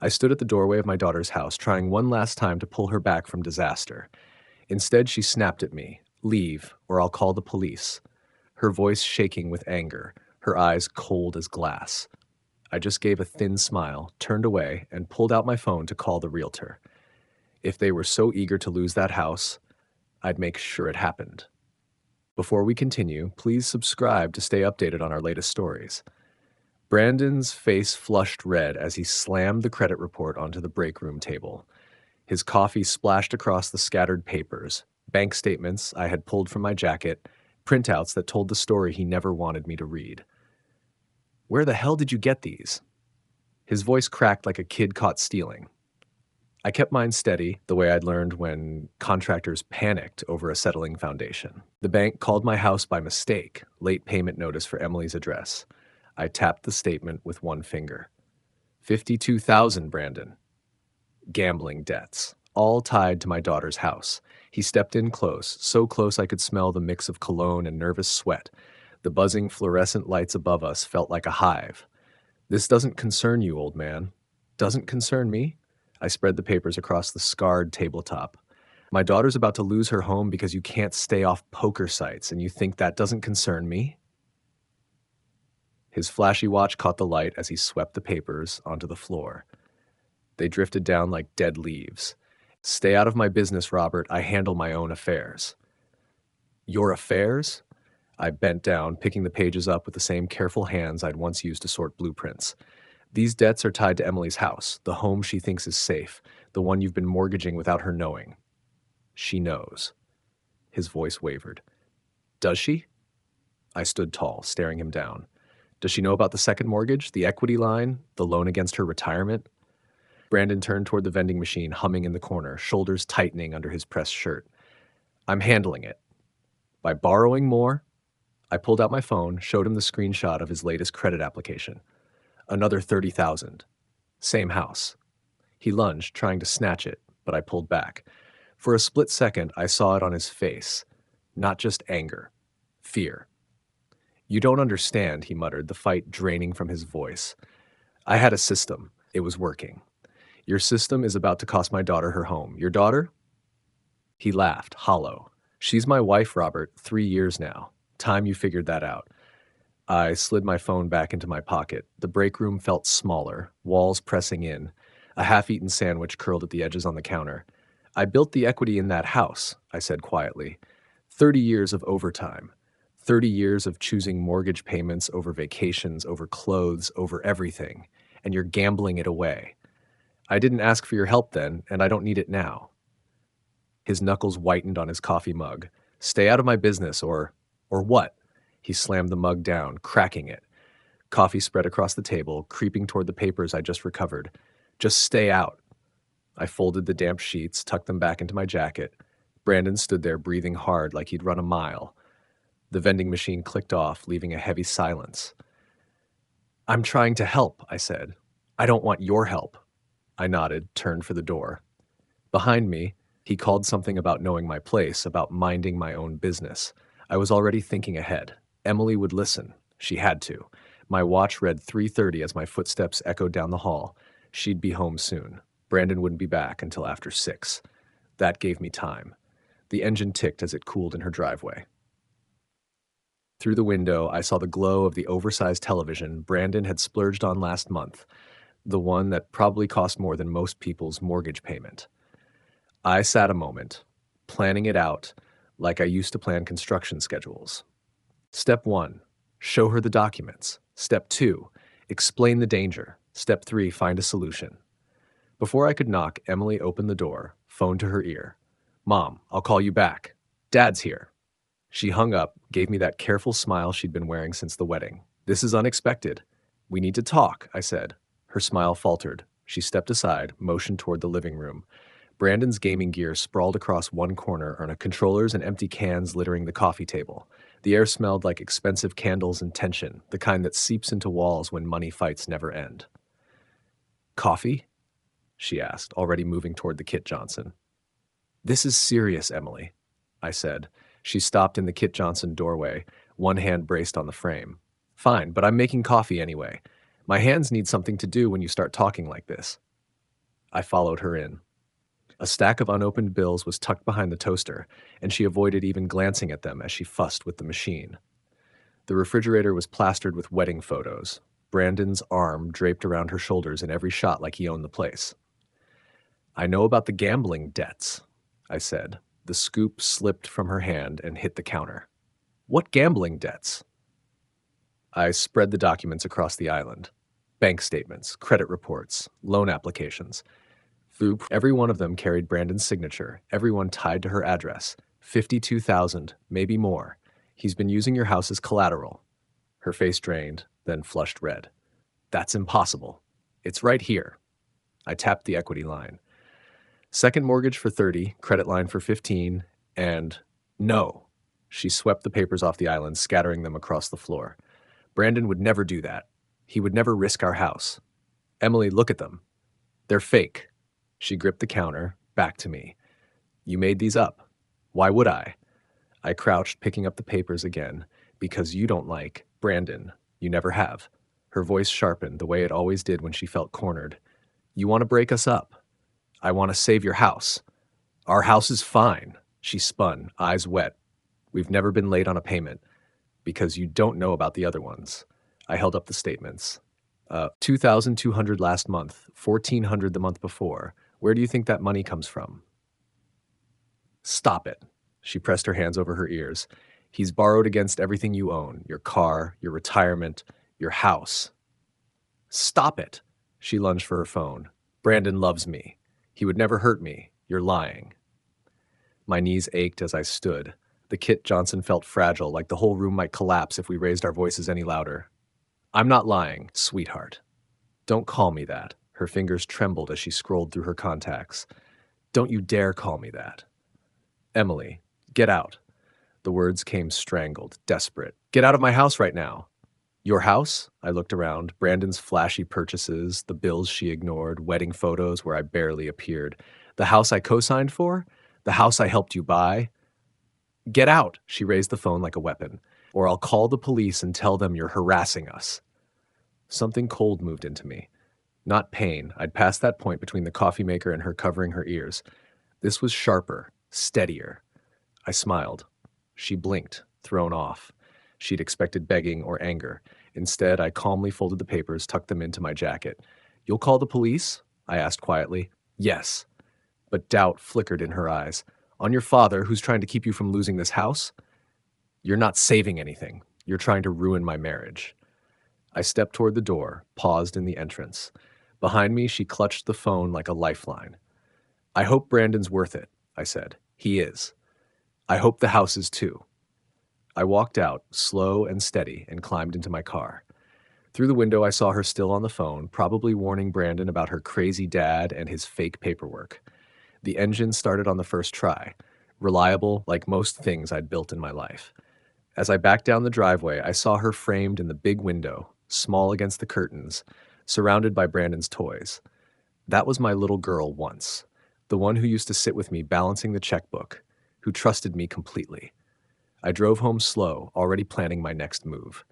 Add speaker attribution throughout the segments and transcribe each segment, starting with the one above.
Speaker 1: I stood at the doorway of my daughter's house, trying one last time to pull her back from disaster. Instead, she snapped at me, "Leave, or I'll call the police," her voice shaking with anger, her eyes cold as glass. I just gave a thin smile, turned away, and pulled out my phone to call the realtor. If they were so eager to lose that house, I'd make sure it happened. Before we continue, please subscribe to stay updated on our latest stories. Brandon's face flushed red as he slammed the credit report onto the break room table. His coffee splashed across the scattered papers, bank statements I had pulled from my jacket, printouts that told the story he never wanted me to read. "Where the hell did you get these?" His voice cracked like a kid caught stealing. I kept mine steady, the way I'd learned when contractors panicked over a settling foundation. The bank called my house by mistake, late payment notice for Emily's address. I tapped the statement with one finger. 52,000, Brandon. Gambling debts, all tied to my daughter's house. He stepped in close, so close I could smell the mix of cologne and nervous sweat. The buzzing fluorescent lights above us felt like a hive. "This doesn't concern you, old man." "Doesn't concern me?" I spread the papers across the scarred tabletop. "My daughter's about to lose her home because you can't stay off poker sites, and you think that doesn't concern me?" His flashy watch caught the light as he swept the papers onto the floor. They drifted down like dead leaves. "Stay out of my business, Robert. I handle my own affairs." "Your affairs?" I bent down, picking the pages up with the same careful hands I'd once used to sort blueprints. "These debts are tied to Emily's house, the home she thinks is safe, the one you've been mortgaging without her knowing." "She knows." His voice wavered. "Does she?" I stood tall, staring him down. "Does she know about the second mortgage, the equity line, the loan against her retirement?" Brandon turned toward the vending machine, humming in the corner, shoulders tightening under his pressed shirt. "I'm handling it." "By borrowing more?" I pulled out my phone, showed him the screenshot of his latest credit application. "Another 30,000. Same house." He lunged, trying to snatch it, but I pulled back. For a split second, I saw it on his face. Not just anger. Fear. "You don't understand," he muttered, the fight draining from his voice. "I had a system. It was working. Your system is about to cost my daughter her home. Your daughter?" He laughed, hollow. "She's my wife, Robert, 3 years now. Time you figured that out." I slid my phone back into my pocket. The break room felt smaller, walls pressing in, a half-eaten sandwich curled at the edges on the counter. "I built the equity in that house," I said quietly. 30 years of overtime. 30 years of choosing mortgage payments over vacations, over clothes, over everything. And you're gambling it away. I didn't ask for your help then, and I don't need it now." His knuckles whitened on his coffee mug. "Stay out of my business, or what?" He slammed the mug down, cracking it. Coffee spread across the table, creeping toward the papers I just recovered. "Just stay out." I folded the damp sheets, tucked them back into my jacket. Brandon stood there breathing hard like he'd run a mile. The vending machine clicked off, leaving a heavy silence. "I'm trying to help," I said. "I don't want your help." I nodded, turned for the door. Behind me, he called something about knowing my place, about minding my own business. I was already thinking ahead. Emily would listen. She had to. My watch read 3:30 as my footsteps echoed down the hall. She'd be home soon. Brandon wouldn't be back until after 6. That gave me time. The engine ticked as it cooled in her driveway. Through the window, I saw the glow of the oversized television Brandon had splurged on last month, the one that probably cost more than most people's mortgage payment. I sat a moment, planning it out like I used to plan construction schedules. Step 1, show her the documents. Step 2, explain the danger. Step 3, find a solution. Before I could knock, Emily opened the door, phone to her ear. "Mom, I'll call you back. Dad's here." She hung up, gave me that careful smile she'd been wearing since the wedding. "This is unexpected." "We need to talk," I said. Her smile faltered. She stepped aside, motioned toward the living room. Brandon's gaming gear sprawled across one corner on controllers and empty cans littering the coffee table. The air smelled like expensive candles and tension, the kind that seeps into walls when money fights never end. "Coffee?" she asked, already moving toward the Kit Johnson. "This is serious, Emily," I said. She stopped in the Kit Johnson doorway, one hand braced on the frame. "Fine, but I'm making coffee anyway. My hands need something to do when you start talking like this." I followed her in. A stack of unopened bills was tucked behind the toaster, and she avoided even glancing at them as she fussed with the machine. The refrigerator was plastered with wedding photos, Brandon's arm draped around her shoulders in every shot like he owned the place. I know about the gambling debts, I said. The scoop slipped from her hand and hit the counter. What gambling debts? I spread the documents across the island. Bank statements, credit reports, loan applications. Through every one of them carried Brandon's signature, everyone tied to her address. 52,000, maybe more. He's been using your house as collateral. Her face drained, then flushed red. That's impossible. It's right here. I tapped the equity line. Second mortgage for 30, credit line for 15, and no. She swept the papers off the island, scattering them across the floor. Brandon would never do that. He would never risk our house. Emily, look at them. They're fake. She gripped the counter, back to me. You made these up. Why would I? I crouched, picking up the papers again. Because you don't like Brandon. You never have. Her voice sharpened, the way it always did when she felt cornered. You want to break us up. I want to save your house. Our house is fine. She spun, eyes wet. We've never been late on a payment. Because you don't know about the other ones. I held up the statements. 2,200 last month, 1,400 the month before. Where do you think that money comes from? Stop it. She pressed her hands over her ears. He's borrowed against everything you own, your car, your retirement, your house. Stop it. She lunged for her phone. Brandon loves me. He would never hurt me. You're lying. My knees ached as I stood. The Kit Johnson felt fragile, like the whole room might collapse if we raised our voices any louder. I'm not lying, sweetheart. Don't call me that. Her fingers trembled as she scrolled through her contacts. Don't you dare call me that. Emily, get out. The words came strangled, desperate. Get out of my house right now. Your house? I looked around. Brandon's flashy purchases, the bills she ignored, wedding photos where I barely appeared. The house I co-signed for? The house I helped you buy? Get out, she raised the phone like a weapon. Or I'll call the police and tell them you're harassing us. Something cold moved into me. Not pain. I'd passed that point between the coffee maker and her covering her ears. This was sharper, steadier. I smiled. She blinked, thrown off. She'd expected begging or anger. Instead, I calmly folded the papers, tucked them into my jacket. You'll call the police? I asked quietly. Yes. But doubt flickered in her eyes. On your father, who's trying to keep you from losing this house? You're not saving anything. You're trying to ruin my marriage. I stepped toward the door, paused in the entrance. Behind me, she clutched the phone like a lifeline. I hope Brandon's worth it, I said. He is. I hope the house is too. I walked out, slow and steady, and climbed into my car. Through the window, I saw her still on the phone, probably warning Brandon about her crazy dad and his fake paperwork. The engine started on the first try, reliable like most things I'd built in my life. As I backed down the driveway, I saw her framed in the big window, small against the curtains, surrounded by Brandon's toys. That was my little girl once, the one who used to sit with me balancing the checkbook, who trusted me completely. I drove home slow, already planning my next move.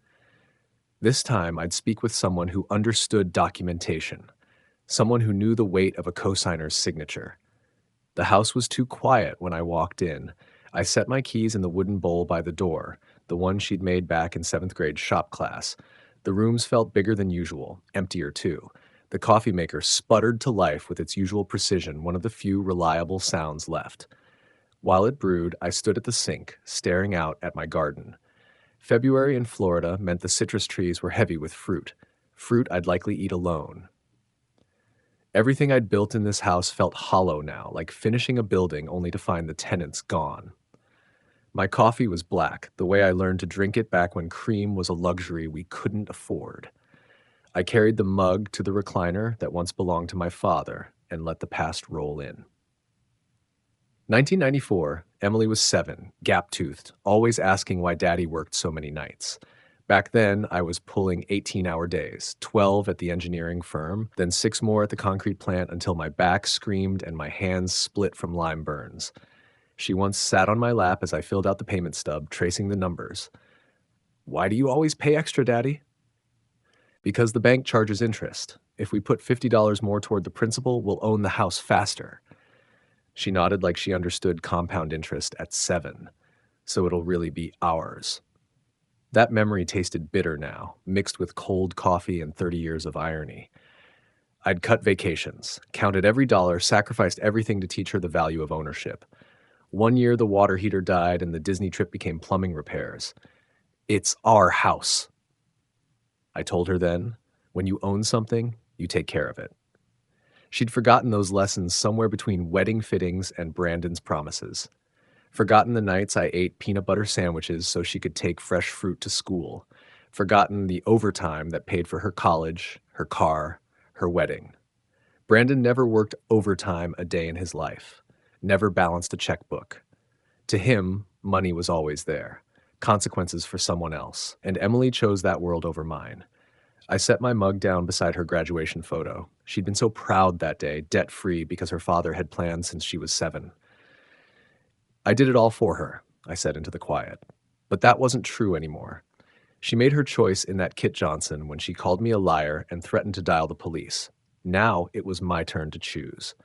Speaker 1: This time, I'd speak with someone who understood documentation, someone who knew the weight of a cosigner's signature. The house was too quiet when I walked in. I set my keys in the wooden bowl by the door, the one she'd made back in 7th grade shop class. The rooms felt bigger than usual, emptier too. The coffee maker sputtered to life with its usual precision, one of the few reliable sounds left. While it brewed, I stood at the sink, staring out at my garden. February in Florida meant the citrus trees were heavy with fruit I'd likely eat alone. Everything I'd built in this house felt hollow now, like finishing a building only to find the tenants gone. My coffee was black, the way I learned to drink it back when cream was a luxury we couldn't afford. I carried the mug to the recliner that once belonged to my father and let the past roll in. 1994, Emily was 7, gap-toothed, always asking why Daddy worked so many nights. Back then, I was pulling 18-hour days, 12 at the engineering firm, then 6 more at the concrete plant until my back screamed and my hands split from lime burns. She once sat on my lap as I filled out the payment stub, tracing the numbers. Why do you always pay extra, Daddy? Because the bank charges interest. If we put $50 more toward the principal, we'll own the house faster. She nodded like she understood compound interest at 7, so it'll really be ours. That memory tasted bitter now, mixed with cold coffee and 30 years of irony. I'd cut vacations, counted every dollar, sacrificed everything to teach her the value of ownership. One year, the water heater died and the Disney trip became plumbing repairs. It's our house. I told her then, when you own something, you take care of it. She'd forgotten those lessons somewhere between wedding fittings and Brandon's promises. Forgotten the nights I ate peanut butter sandwiches so she could take fresh fruit to school. Forgotten the overtime that paid for her college, her car, her wedding. Brandon never worked overtime a day in his life, never balanced a checkbook. To him, money was always there, consequences for someone else, and Emily chose that world over mine. I set my mug down beside her graduation photo. She'd been so proud that day, debt-free, because her father had planned since she was 7. I did it all for her, I said into the quiet. But that wasn't true anymore. She made her choice in that Kit Johnson when she called me a liar and threatened to dial the police. Now it was my turn to choose.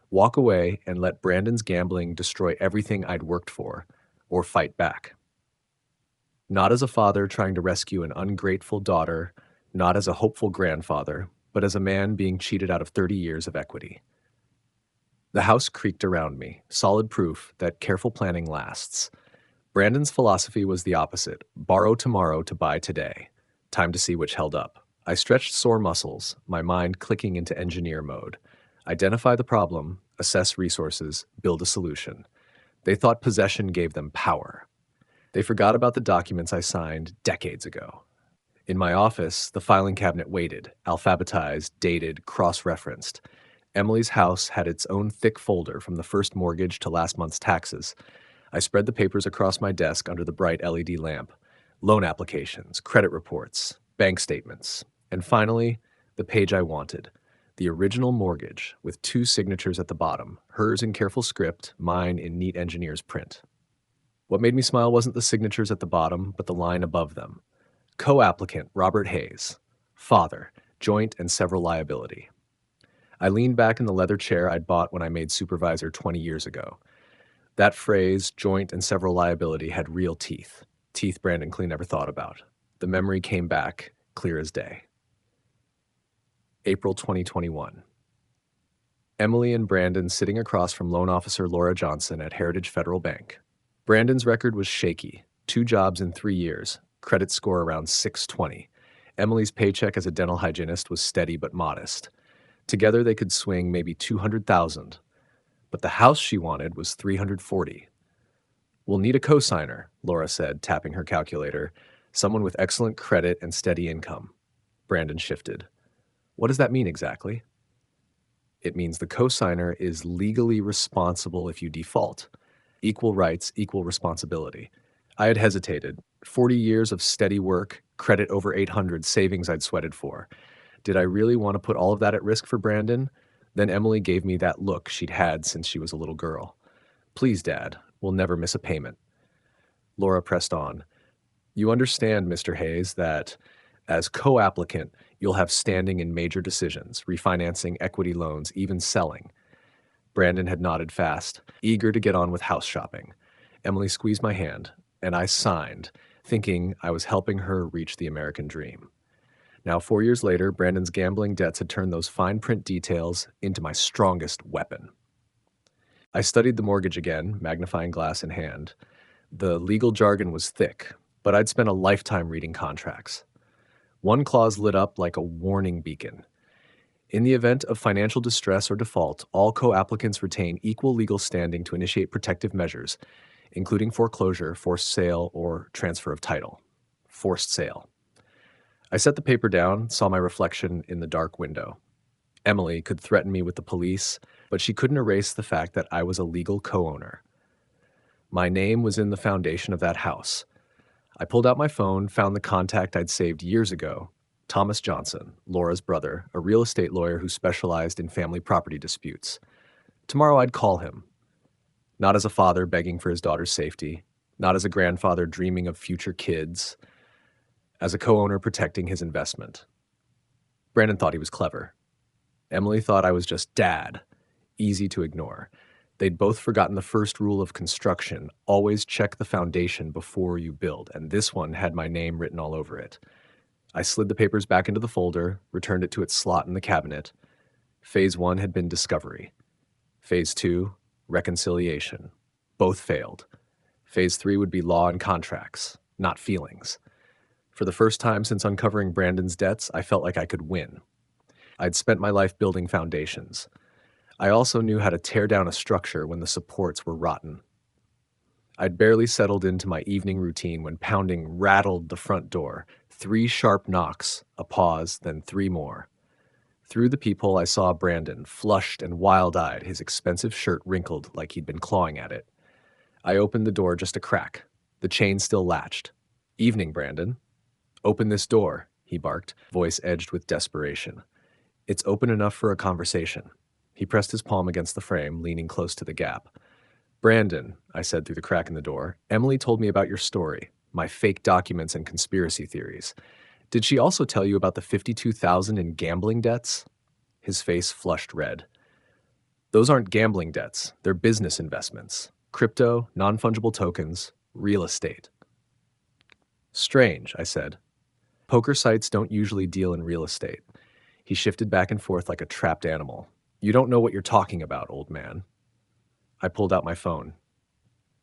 Speaker 1: Walk away and let Brandon's gambling destroy everything I'd worked for, or fight back. Not as a father trying to rescue an ungrateful daughter, not as a hopeful grandfather, but as a man being cheated out of 30 years of equity. The house creaked around me, solid proof that careful planning lasts. Brandon's philosophy was the opposite: borrow tomorrow to buy today. Time to see which held up. I stretched sore muscles, my mind clicking into engineer mode. Identify the problem, assess resources, build a solution. They thought possession gave them power. They forgot about the documents I signed decades ago. In my office, the filing cabinet waited, alphabetized, dated, cross-referenced. Emily's house had its own thick folder from the first mortgage to last month's taxes. I spread the papers across my desk under the bright LED lamp. Loan applications, credit reports, bank statements, and finally, the page I wanted. The original mortgage, with 2 signatures at the bottom, hers in careful script, mine in neat engineer's print. What made me smile wasn't the signatures at the bottom, but the line above them. Co-applicant Robert Hayes. Father, joint and several liability. I leaned back in the leather chair I'd bought when I made supervisor 20 years ago. That phrase, joint and several liability, had real teeth. Teeth Brandon Klee never thought about. The memory came back, clear as day. April 2021. Emily and Brandon sitting across from loan officer Laura Johnson at Heritage Federal Bank. Brandon's record was shaky. 2 jobs in 3 years. Credit score around 620. Emily's paycheck as a dental hygienist was steady but modest. Together they could swing maybe $200,000. But the house she wanted was $340,000. We'll need a cosigner, Laura said, tapping her calculator. Someone with excellent credit and steady income. Brandon shifted. What does that mean exactly? It means the cosigner is legally responsible if you default. Equal rights, equal responsibility. I had hesitated. 40 years of steady work, credit over 800, savings I'd sweated for. Did I really want to put all of that at risk for Brandon? Then Emily gave me that look she'd had since she was a little girl. Please, Dad, we'll never miss a payment. Laura pressed on. You understand, Mr. Hayes, that as co-applicant, you'll have standing in major decisions, refinancing equity loans, even selling. Brandon had nodded fast, eager to get on with house shopping. Emily squeezed my hand, and I signed, thinking I was helping her reach the American dream. Now, 4 years later, Brandon's gambling debts had turned those fine print details into my strongest weapon. I studied the mortgage again, magnifying glass in hand. The legal jargon was thick, but I'd spent a lifetime reading contracts. One clause lit up like a warning beacon. In the event of financial distress or default, all co-applicants retain equal legal standing to initiate protective measures, including foreclosure, forced sale, or transfer of title. Forced sale. I set the paper down, saw my reflection in the dark window. Emily could threaten me with the police, but she couldn't erase the fact that I was a legal co-owner. My name was in the foundation of that house. I pulled out my phone, found the contact I'd saved years ago, Thomas Johnson, Laura's brother, a real estate lawyer who specialized in family property disputes. Tomorrow I'd call him. Not as a father begging for his daughter's safety, not as a grandfather dreaming of future kids, as a co-owner protecting his investment. Brandon thought he was clever. Emily thought I was just dad, easy to ignore. They'd both forgotten the first rule of construction: always check the foundation before you build, and this one had my name written all over it. I slid the papers back into the folder, returned it to its slot in the cabinet. Phase 1 had been discovery. Phase 2, reconciliation. Both failed. Phase 3 would be law and contracts, not feelings. For the first time since uncovering Brandon's debts, I felt like I could win. I'd spent my life building foundations. I also knew how to tear down a structure when the supports were rotten. I'd barely settled into my evening routine when pounding rattled the front door. 3 sharp knocks, a pause, then 3 more. Through the peephole, I saw Brandon, flushed and wild-eyed, his expensive shirt wrinkled like he'd been clawing at it. I opened the door just a crack. The chain still latched. "Evening, Brandon." "Open this door," he barked, voice edged with desperation. "It's open enough for a conversation." He pressed his palm against the frame, leaning close to the gap. "Brandon," I said through the crack in the door, "Emily told me about your story, my fake documents and conspiracy theories. Did she also tell you about the $52,000 in gambling debts?" His face flushed red. "Those aren't gambling debts. They're business investments. Crypto, non-fungible tokens, real estate." "Strange," I said. "Poker sites don't usually deal in real estate." He shifted back and forth like a trapped animal. "You don't know what you're talking about, old man." I pulled out my phone.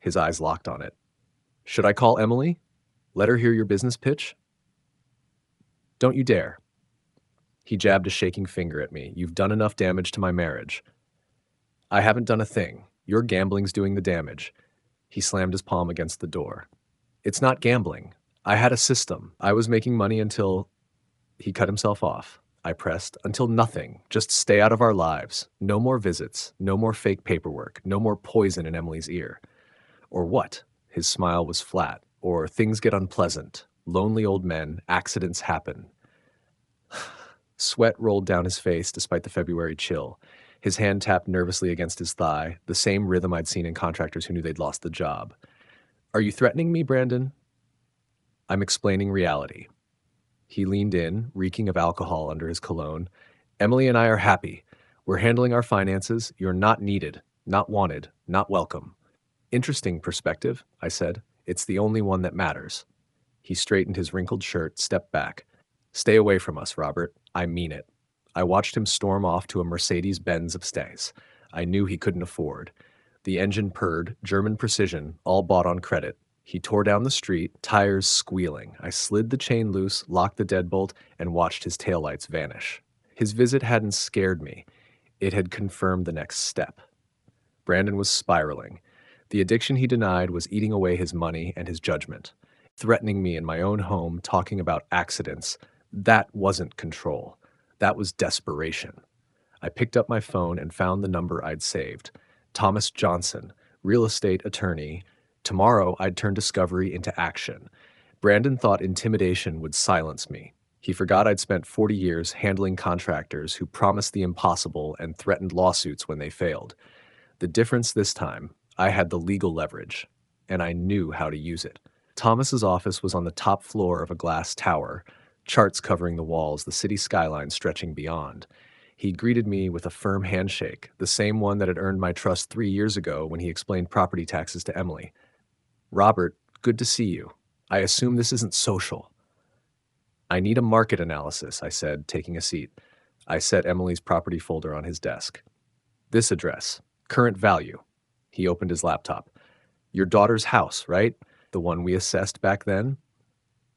Speaker 1: His eyes locked on it. "Should I call Emily? Let her hear your business pitch?" "Don't you dare." He jabbed a shaking finger at me. "You've done enough damage to my marriage." "I haven't done a thing. Your gambling's doing the damage." He slammed his palm against the door. "It's not gambling. I had a system. I was making money until—" He cut himself off. I pressed. "Until nothing. Just stay out of our lives. No more visits. No more fake paperwork. No more poison in Emily's ear." "Or what?" His smile was flat. "Or things get unpleasant. Lonely old men. Accidents happen." Sweat rolled down his face despite the February chill. His hand tapped nervously against his thigh, the same rhythm I'd seen in contractors who knew they'd lost the job. "Are you threatening me, Brandon?" "I'm explaining reality." He leaned in, reeking of alcohol under his cologne. "Emily and I are happy. We're handling our finances. You're not needed, not wanted, not welcome." "Interesting perspective," I said. "It's the only one that matters." He straightened his wrinkled shirt, stepped back. "Stay away from us, Robert. I mean it." I watched him storm off to a Mercedes-Benz upstairs. I knew he couldn't afford. The engine purred, German precision, all bought on credit. He tore down the street, tires squealing. I slid the chain loose, locked the deadbolt, and watched his taillights vanish. His visit hadn't scared me. It had confirmed the next step. Brandon was spiraling. The addiction he denied was eating away his money and his judgment. Threatening me in my own home, talking about accidents. That wasn't control. That was desperation. I picked up my phone and found the number I'd saved. Thomas Johnson, real estate attorney. Tomorrow I'd turn discovery into action. Brandon thought intimidation would silence me. He forgot I'd spent 40 years handling contractors who promised the impossible and threatened lawsuits when they failed. The difference this time, I had the legal leverage, and I knew how to use it. Thomas's office was on the top floor of a glass tower, charts covering the walls, the city skyline stretching beyond. He greeted me with a firm handshake, the same one that had earned my trust 3 years ago when he explained property taxes to Emily. "Robert, good to see you. I assume this isn't social." "I need a market analysis," I said, taking a seat. I set Emily's property folder on his desk. "This address. Current value." He opened his laptop. "Your daughter's house, right? The one we assessed back then?"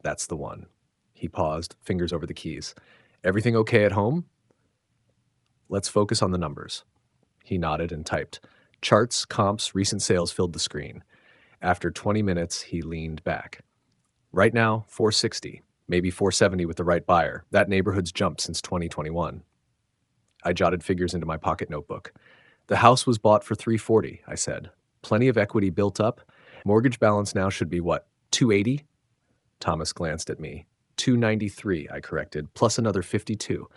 Speaker 1: "That's the one." He paused, fingers over the keys. "Everything okay at home?" "Let's focus on the numbers." He nodded and typed. Charts, comps, recent sales filled the screen. After 20 minutes, he leaned back. "Right now, 460, maybe 470 with the right buyer. That neighborhood's jumped since 2021. I jotted figures into my pocket notebook. "The house was bought for 340, I said. "Plenty of equity built up. Mortgage balance now should be what, 280? Thomas glanced at me. 293, I corrected, plus another 52.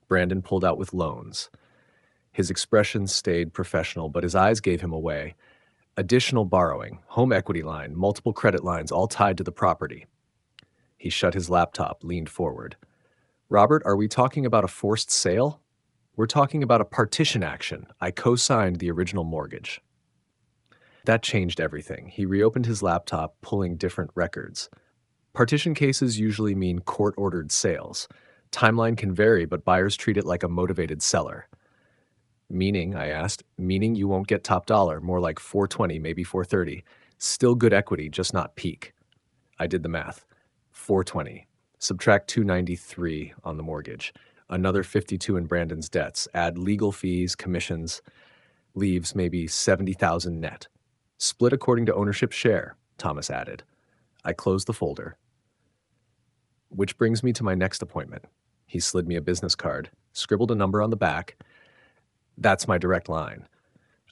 Speaker 1: Brandon pulled out with loans. His expression stayed professional, but his eyes gave him away. Additional borrowing, home equity line, multiple credit lines, all tied to the property. He shut his laptop, leaned forward. "Robert, are we talking about a forced sale?" We're talking about a partition action. I co-signed the original mortgage. That changed everything. He reopened his laptop, pulling different records. Partition cases usually mean court-ordered sales. Timeline can vary, but buyers treat it like a motivated seller. Meaning, I asked, meaning you won't get top dollar, more like 420, maybe 430. Still good equity, just not peak. I did the math. 420. Subtract 293 on the mortgage. Another 52 in Brandon's debts. Add legal fees, commissions. Leaves maybe 70,000 net. Split according to ownership share, Thomas added. I closed the folder. Which brings me to my next appointment. He slid me a business card, scribbled a number on the back. That's my direct line.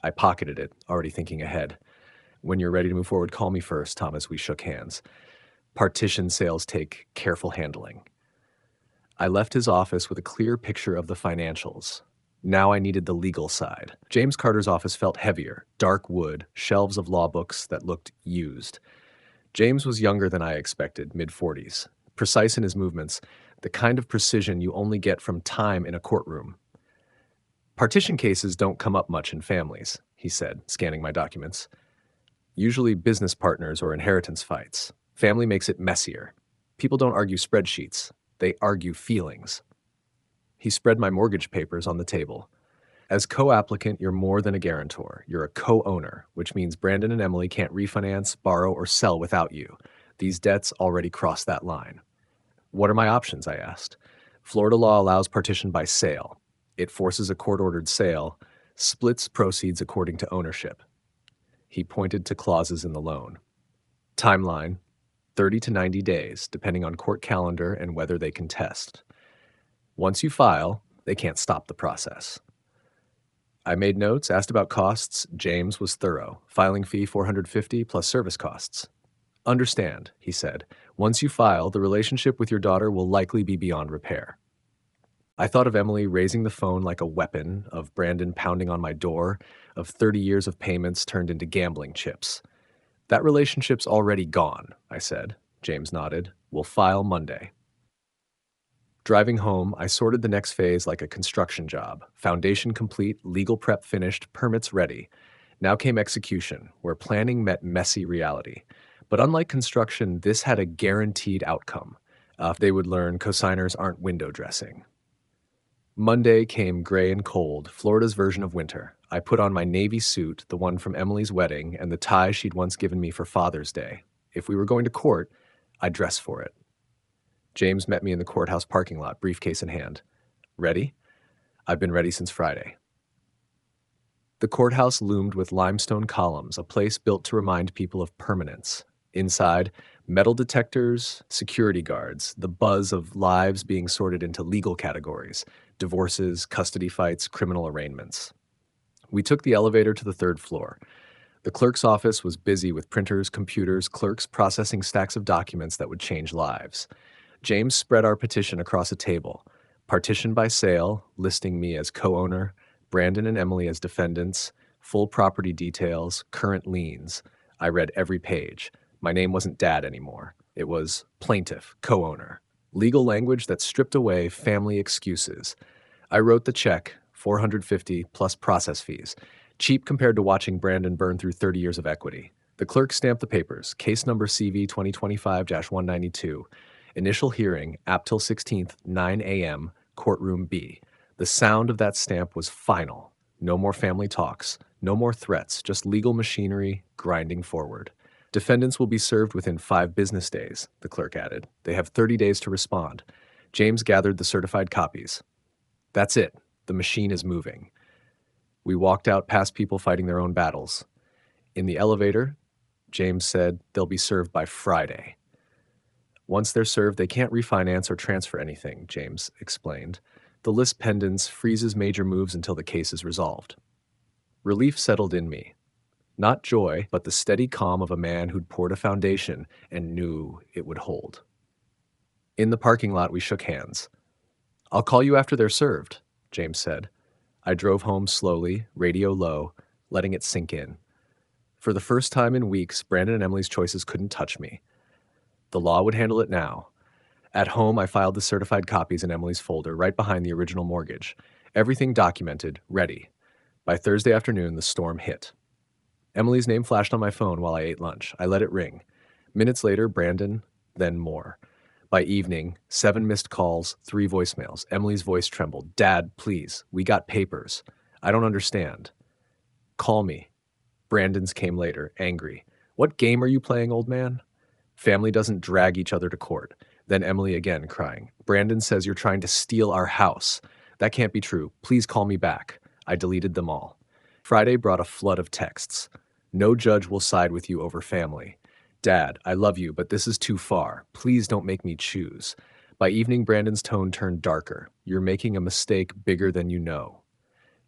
Speaker 1: I pocketed it, already thinking ahead. When you're ready to move forward, call me first, Thomas. We shook hands. Partition sales take careful handling. I left his office with a clear picture of the financials. Now I needed the legal side. James Carter's office felt heavier, dark wood, shelves of law books that looked used. James was younger than I expected, mid-40s, precise in his movements, the kind of precision you only get from time in a courtroom. Partition cases don't come up much in families, he said, scanning my documents. Usually business partners or inheritance fights. Family makes it messier. People don't argue spreadsheets. They argue feelings. He spread my mortgage papers on the table. As co-applicant, you're more than a guarantor. You're a co-owner, which means Brandon and Emily can't refinance, borrow, or sell without you. These debts already cross that line. What are my options, I asked. Florida law allows partition by sale. It forces a court-ordered sale, splits proceeds according to ownership. He pointed to clauses in the loan. Timeline, 30 to 90 days, depending on court calendar and whether they contest. Once you file, they can't stop the process. I made notes, asked about costs. James was thorough. Filing fee $450 plus service costs. Understand, he said. Once you file, the relationship with your daughter will likely be beyond repair. I thought of Emily raising the phone like a weapon, of Brandon pounding on my door, of 30 years of payments turned into gambling chips. That relationship's already gone, I said. James nodded. We'll file Monday. Driving home, I sorted the next phase like a construction job. Foundation complete, legal prep finished, permits ready. Now came execution, where planning met messy reality. But unlike construction, this had a guaranteed outcome. They would learn cosigners aren't window dressing. Monday came gray and cold, Florida's version of winter. I put on my navy suit, the one from Emily's wedding, and the tie she'd once given me for Father's Day. If we were going to court, I'd dress for it. James met me in the courthouse parking lot, briefcase in hand. Ready? I've been ready since Friday. The courthouse loomed with limestone columns, a place built to remind people of permanence. Inside, metal detectors, security guards, the buzz of lives being sorted into legal categories, divorces, custody fights, criminal arraignments. We took the elevator to the third floor. The clerk's office was busy with printers, computers, clerks processing stacks of documents that would change lives. James spread our petition across a table, partition by sale, listing me as co-owner, Brandon and Emily as defendants, full property details, current liens. I read every page. My name wasn't Dad anymore. It was plaintiff, co-owner. Legal language that stripped away family excuses. I wrote the check, $450 plus process fees, cheap compared to watching Brandon burn through 30 years of equity. The clerk stamped the papers, case number CV 2025-192. Initial hearing, April 16th, 9 a.m., courtroom B. The sound of that stamp was final. No more family talks, no more threats, just legal machinery grinding forward. Defendants will be served within 5 business days, the clerk added. They have 30 days to respond. James gathered the certified copies. That's it. The machine is moving. We walked out past people fighting their own battles. In the elevator, James said they'll be served by Friday. Once they're served, they can't refinance or transfer anything, James explained. The lis pendens freezes major moves until the case is resolved. Relief settled in me. Not joy, but the steady calm of a man who'd poured a foundation and knew it would hold. In the parking lot, we shook hands. I'll call you after they're served, James said. I drove home slowly, radio low, letting it sink in. For the first time in weeks, Brandon and Emily's choices couldn't touch me. The law would handle it now. At home, I filed the certified copies in Emily's folder right behind the original mortgage. Everything documented, ready. By Thursday afternoon, the storm hit. Emily's name flashed on my phone while I ate lunch. I let it ring. Minutes later, Brandon, then more. By evening, 7 missed calls, 3 voicemails. Emily's voice trembled. Dad, please, we got papers. I don't understand. Call me. Brandon's came later, angry. What game are you playing, old man? Family doesn't drag each other to court. Then Emily again, crying. Brandon says you're trying to steal our house. That can't be true. Please call me back. I deleted them all. Friday brought a flood of texts. No judge will side with you over family. Dad, I love you, but this is too far. Please don't make me choose. By evening, Brandon's tone turned darker. You're making a mistake bigger than you know.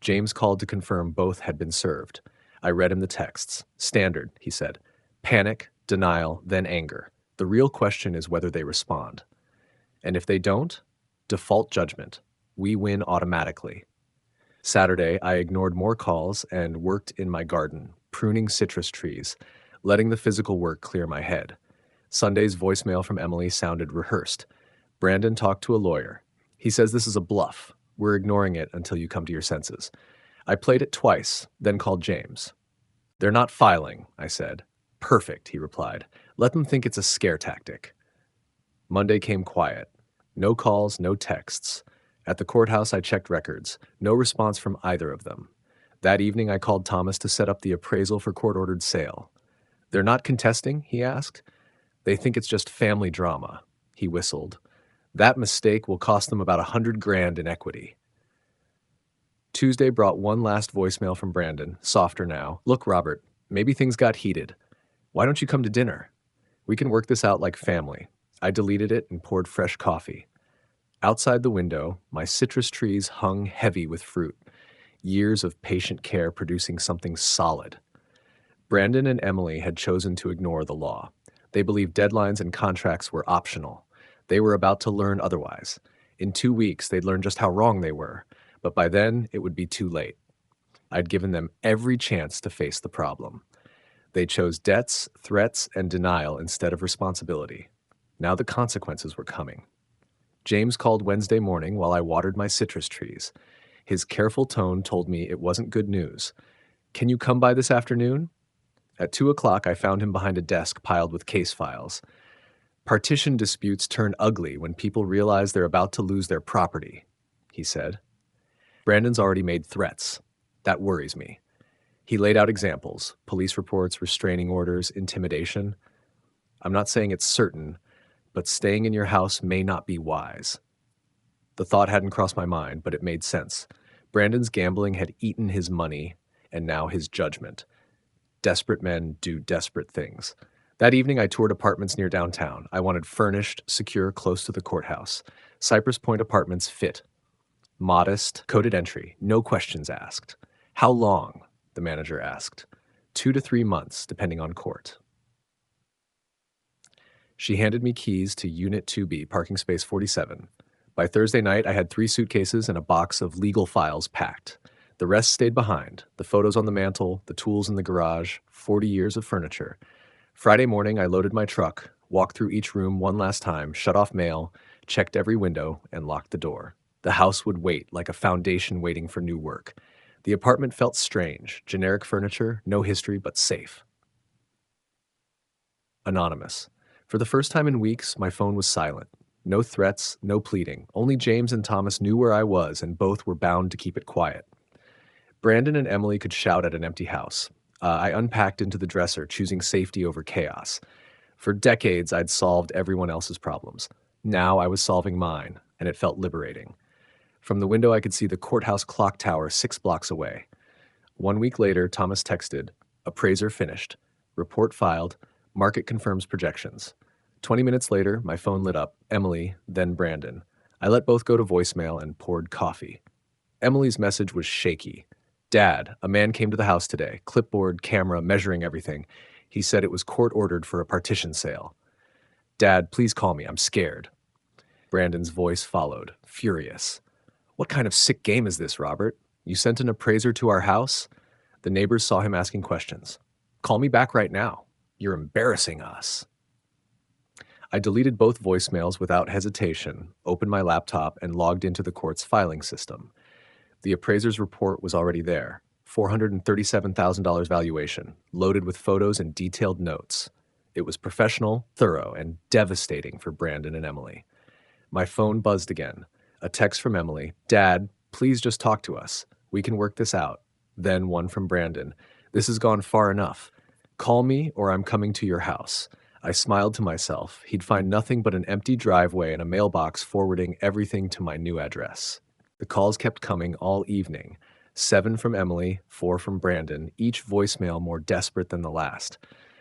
Speaker 1: James called to confirm both had been served. I read him the texts. Standard, he said. Panic, denial, then anger. The real question is whether they respond. And if they don't, default judgment. We win automatically. Saturday, I ignored more calls and worked in my garden, pruning citrus trees, letting the physical work clear my head. Sunday's voicemail from Emily sounded rehearsed. Brandon talked to a lawyer. He says this is a bluff. We're ignoring it until you come to your senses. I played it twice, then called James. They're not filing, I said. Perfect, he replied. Let them think it's a scare tactic. Monday came quiet. No calls, no texts. At the courthouse, I checked records. No response from either of them. That evening, I called Thomas to set up the appraisal for court-ordered sale. They're not contesting, he asked. They think it's just family drama. He whistled. That mistake will cost them about $100,000 in equity. Tuesday brought one last voicemail from Brandon, softer now. Look, Robert, maybe things got heated. Why don't you come to dinner? We can work this out like family. I deleted it and poured fresh coffee. Outside the window, my citrus trees hung heavy with fruit, years of patient care producing something solid. Brandon and Emily had chosen to ignore the law. They believed deadlines and contracts were optional. They were about to learn otherwise. In 2 weeks, they'd learn just how wrong they were, but by then, it would be too late. I'd given them every chance to face the problem. They chose debts, threats, and denial instead of responsibility. Now the consequences were coming. James called Wednesday morning while I watered my citrus trees. His careful tone told me it wasn't good news. Can you come by this afternoon? At 2 o'clock, I found him behind a desk piled with case files. Partition disputes turn ugly when people realize they're about to lose their property, he said. Brandon's already made threats. That worries me. He laid out examples, police reports, restraining orders, intimidation. I'm not saying it's certain, but staying in your house may not be wise. The thought hadn't crossed my mind, but it made sense. Brandon's gambling had eaten his money, and now his judgment. Desperate men do desperate things. That evening, I toured apartments near downtown. I wanted furnished, secure, close to the courthouse. Cypress Point Apartments fit. Modest, coded entry, no questions asked. How long? The manager asked. 2 to 3 months, depending on court. She handed me keys to Unit 2B, parking space 47. By Thursday night, I had 3 suitcases and a box of legal files packed. The rest stayed behind, the photos on the mantle, the tools in the garage, 40 years of furniture. Friday morning, I loaded my truck, walked through each room one last time, shut off mail, checked every window, and locked the door. The house would wait, like a foundation waiting for new work. The apartment felt strange, generic furniture, no history, but safe. Anonymous. For the first time in weeks, my phone was silent. No threats, no pleading. Only James and Thomas knew where I was, and both were bound to keep it quiet. Brandon and Emily could shout at an empty house. I unpacked into the dresser, choosing safety over chaos. For decades, I'd solved everyone else's problems. Now I was solving mine, and it felt liberating. From the window, I could see the courthouse clock tower 6 blocks away. 1 week later, Thomas texted, appraiser finished, report filed, market confirms projections. 20 minutes later, my phone lit up, Emily, then Brandon. I let both go to voicemail and poured coffee. Emily's message was shaky. Dad, a man came to the house today, clipboard, camera, measuring everything. He said it was court-ordered for a partition sale. Dad, please call me, I'm scared. Brandon's voice followed, furious. What kind of sick game is this, Robert? You sent an appraiser to our house? The neighbors saw him asking questions. Call me back right now. You're embarrassing us. I deleted both voicemails without hesitation, opened my laptop, and logged into the court's filing system. The appraiser's report was already there. $437,000 valuation, loaded with photos and detailed notes. It was professional, thorough, and devastating for Brandon and Emily. My phone buzzed again. A text from Emily. Dad, please just talk to us. We can work this out. Then one from Brandon. This has gone far enough. Call me or I'm coming to your house. I smiled to myself. He'd find nothing but an empty driveway and a mailbox forwarding everything to my new address. The calls kept coming all evening. 7 from Emily, 4 from Brandon, each voicemail more desperate than the last.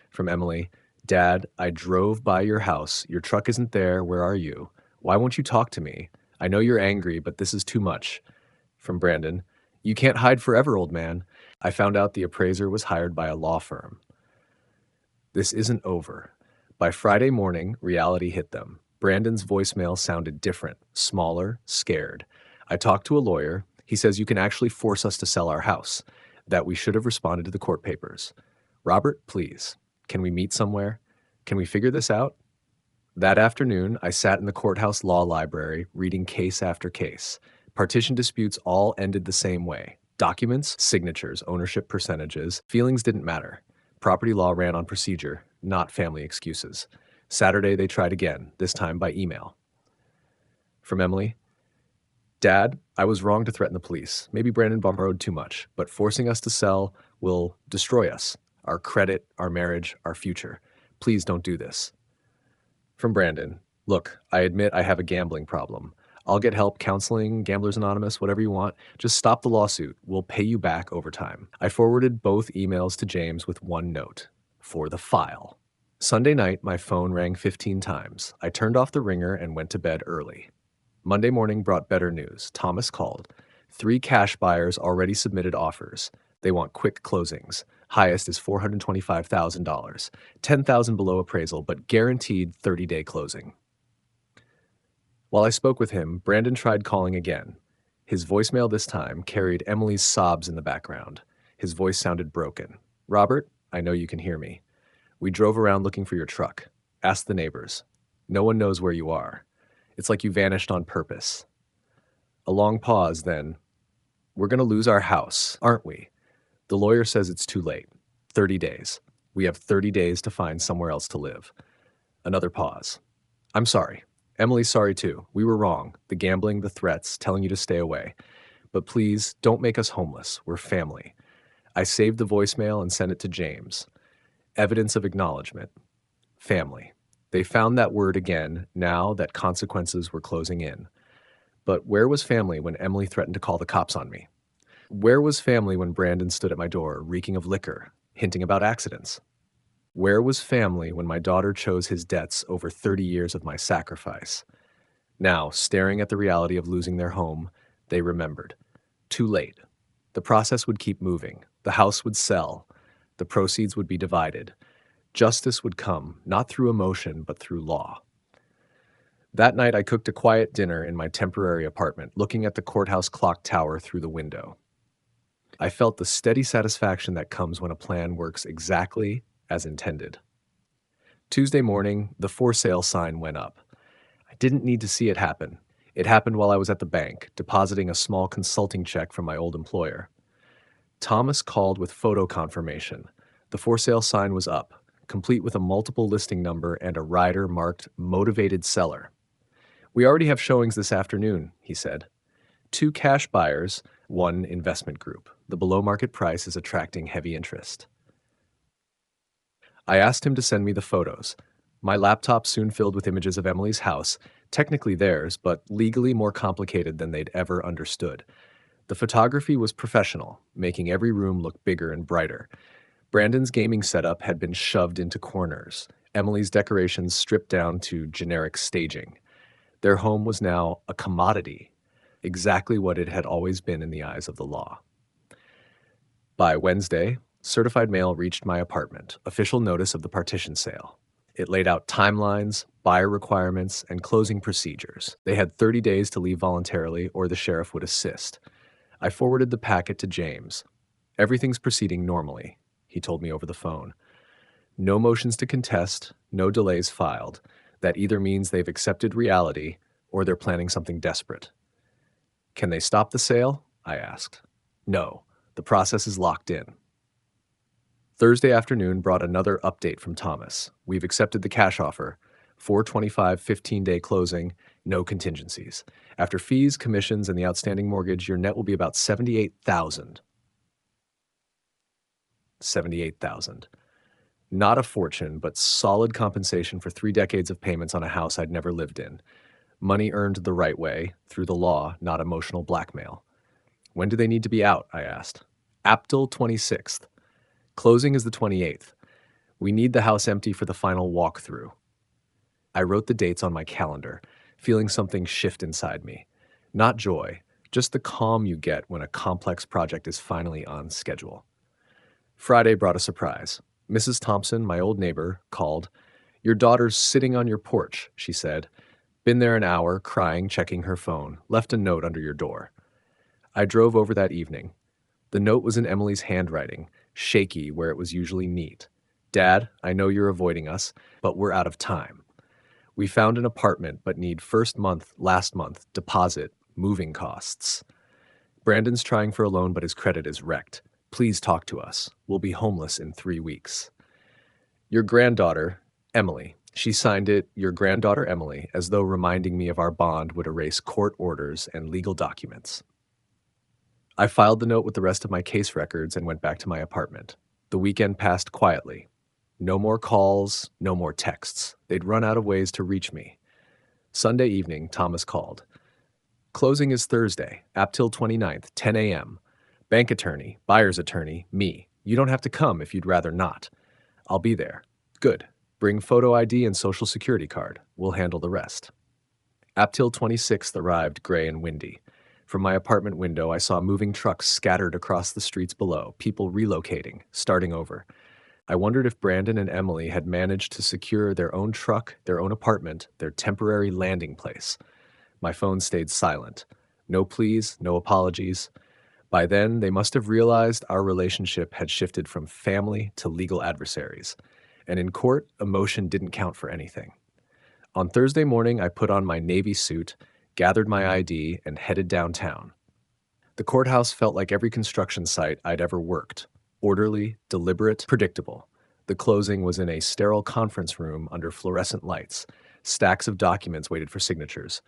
Speaker 1: From Emily, Dad, I drove by your house. Your truck isn't there. Where are you? Why won't you talk to me? I know you're angry, but this is too much. From Brandon, you can't hide forever, old man. I found out the appraiser was hired by a law firm. This isn't over. By Friday morning, reality hit them. Brandon's voicemail sounded different, smaller, scared. I talked to a lawyer. He says you can actually force us to sell our house, that we should have responded to the court papers. Robert, please, can we meet somewhere? Can we figure this out? That afternoon, I sat in the courthouse law library reading case after case. Partition disputes all ended the same way. Documents, signatures, ownership percentages, feelings didn't matter. Property law ran on procedure, not family excuses. Saturday, they tried again, this time by email. From Emily, Dad, I was wrong to threaten the police. Maybe Brandon borrowed too much, but forcing us to sell will destroy us, our credit, our marriage, our future. Please don't do this. From Brandon, look, I admit I have a gambling problem. I'll get help, counseling, Gamblers Anonymous, whatever you want. Just stop the lawsuit. We'll pay you back over time. I forwarded both emails to James with one note. For the file. Sunday night, my phone rang 15 times. I turned off the ringer and went to bed early. Monday morning brought better news. Thomas called. 3 cash buyers already submitted offers. They want quick closings. Highest is $425,000. $10,000 below appraisal, but guaranteed 30-day closing. While I spoke with him, Brandon tried calling again. His voicemail this time carried Emily's sobs in the background. His voice sounded broken. Robert, I know you can hear me. We drove around looking for your truck. Ask the neighbors. No one knows where you are. It's like you vanished on purpose. A long pause, then. We're going to lose our house, aren't we? The lawyer says it's too late. 30 days. We have 30 days to find somewhere else to live. Another pause. I'm sorry. Emily's sorry too. We were wrong. The gambling, the threats, telling you to stay away. But please, don't make us homeless. We're family. I saved the voicemail and sent it to James. Evidence of acknowledgement. Family. They found that word again now that consequences were closing in. But where was family when Emily threatened to call the cops on me? Where was family when Brandon stood at my door, reeking of liquor, hinting about accidents? Where was family when my daughter chose his debts over 30 years of my sacrifice? Now, staring at the reality of losing their home, they remembered. Too late. The process would keep moving. The house would sell. The proceeds would be divided. Justice would come, not through emotion, but through law. That night, I cooked a quiet dinner in my temporary apartment, looking at the courthouse clock tower through the window. I felt the steady satisfaction that comes when a plan works exactly as intended. Tuesday morning, the for sale sign went up. I didn't need to see it happen. It happened while I was at the bank, depositing a small consulting check from my old employer. Thomas called with photo confirmation. The for sale sign was up, complete with a multiple listing number and a rider marked Motivated Seller. We already have showings this afternoon, he said. 2 cash buyers, 1 investment group. The below market price is attracting heavy interest. I asked him to send me the photos. My laptop soon filled with images of Emily's house, technically theirs, but legally more complicated than they'd ever understood. The photography was professional, making every room look bigger and brighter. Brandon's gaming setup had been shoved into corners, Emily's decorations stripped down to generic staging. Their home was now a commodity, exactly what it had always been in the eyes of the law. By Wednesday, certified mail reached my apartment, official notice of the partition sale. It laid out timelines, buyer requirements, and closing procedures. They had 30 days to leave voluntarily or the sheriff would assist. I forwarded the packet to James. Everything's proceeding normally, he told me over the phone. No motions to contest, no delays filed. That either means they've accepted reality or they're planning something desperate. Can they stop the sale? I asked. No, the process is locked in. Thursday afternoon brought another update from Thomas. We've accepted the cash offer. 425 15-day closing, no contingencies. After fees, commissions, and the outstanding mortgage, your net will be about 78,000. 78,000. Not a fortune, but solid compensation for 3 decades of payments on a house I'd never lived in. Money earned the right way, through the law, not emotional blackmail. When do they need to be out? I asked. April 26th. Closing is the 28th. We need the house empty for the final walkthrough. I wrote the dates on my calendar, feeling something shift inside me. Not joy, just the calm you get when a complex project is finally on schedule. Friday brought a surprise. Mrs. Thompson, my old neighbor, called. Your daughter's sitting on your porch, she said. Been there an hour, crying, checking her phone. Left a note under your door. I drove over that evening. The note was in Emily's handwriting, shaky where it was usually neat. Dad, I know you're avoiding us, but we're out of time. We found an apartment but need first month, last month, deposit, moving costs. Brandon's trying for a loan but his credit is wrecked. Please talk to us. We'll be homeless in 3 weeks. Your granddaughter, Emily. She signed it, your granddaughter Emily, as though reminding me of our bond would erase court orders and legal documents. I filed the note with the rest of my case records and went back to my apartment. The weekend passed quietly. No more calls, no more texts. They'd run out of ways to reach me. Sunday evening, Thomas called. Closing is Thursday, April 29th, 10 a.m. Bank attorney, buyer's attorney, me. You don't have to come if you'd rather not. I'll be there. Good. Bring photo ID and social security card. We'll handle the rest. April 26th arrived gray and windy. From my apartment window, I saw moving trucks scattered across the streets below, people relocating, starting over. I wondered if Brandon and Emily had managed to secure their own truck, their own apartment, their temporary landing place. My phone stayed silent. No pleas, no apologies. By then, they must have realized our relationship had shifted from family to legal adversaries. And in court, emotion didn't count for anything. On Thursday morning, I put on my Navy suit, gathered my ID, and headed downtown. The courthouse felt like every construction site I'd ever worked. Orderly, deliberate, predictable. The closing was in a sterile conference room under fluorescent lights. Stacks of documents waited for signatures.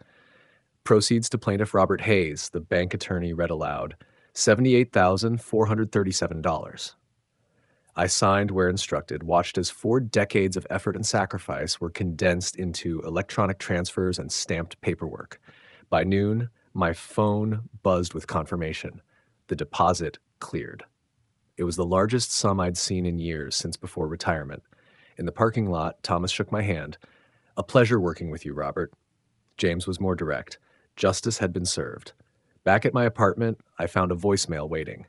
Speaker 1: Proceeds to plaintiff Robert Hayes, the bank attorney read aloud, $78,437. I signed where instructed, watched as 4 decades of effort and sacrifice were condensed into electronic transfers and stamped paperwork. By noon, my phone buzzed with confirmation. The deposit cleared. It was the largest sum I'd seen in years since before retirement. In the parking lot, Thomas shook my hand. A pleasure working with you, Robert. James was more direct. Justice had been served. Back at my apartment, I found a voicemail waiting.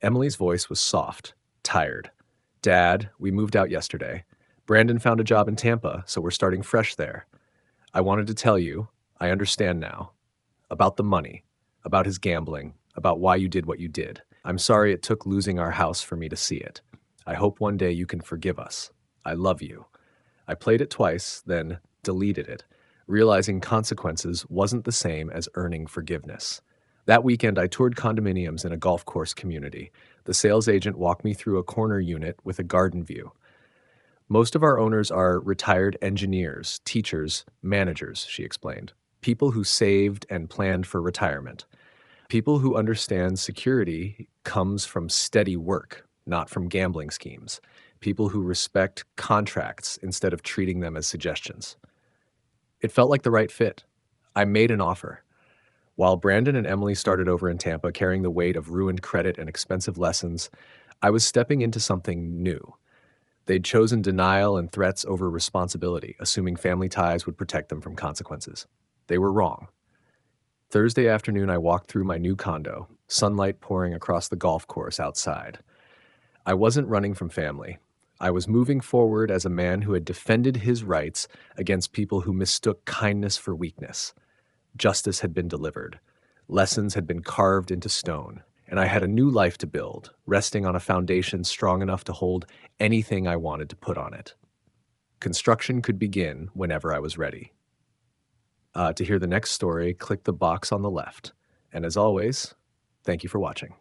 Speaker 1: Emily's voice was soft, tired. Dad, we moved out yesterday. Brandon found a job in Tampa, so we're starting fresh there. I wanted to tell you, I understand now, about the money, about his gambling, about why you did what you did. I'm sorry it took losing our house for me to see it. I hope one day you can forgive us. I love you. I played it twice, then deleted it, realizing consequences wasn't the same as earning forgiveness. That weekend, I toured condominiums in a golf course community. The sales agent walked me through a corner unit with a garden view. Most of our owners are retired engineers, teachers, managers, she explained. People who saved and planned for retirement. People who understand security comes from steady work, not from gambling schemes. People who respect contracts instead of treating them as suggestions. It felt like the right fit. I made an offer. While Brandon and Emily started over in Tampa carrying the weight of ruined credit and expensive lessons, I was stepping into something new. They'd chosen denial and threats over responsibility, assuming family ties would protect them from consequences. They were wrong. Thursday afternoon, I walked through my new condo, sunlight pouring across the golf course outside. I wasn't running from family. I was moving forward as a man who had defended his rights against people who mistook kindness for weakness. Justice had been delivered. Lessons had been carved into stone, and I had a new life to build, resting on a foundation strong enough to hold anything I wanted to put on it. Construction could begin whenever I was ready. To hear the next story, click the box on the left. And as always, Thank you for watching.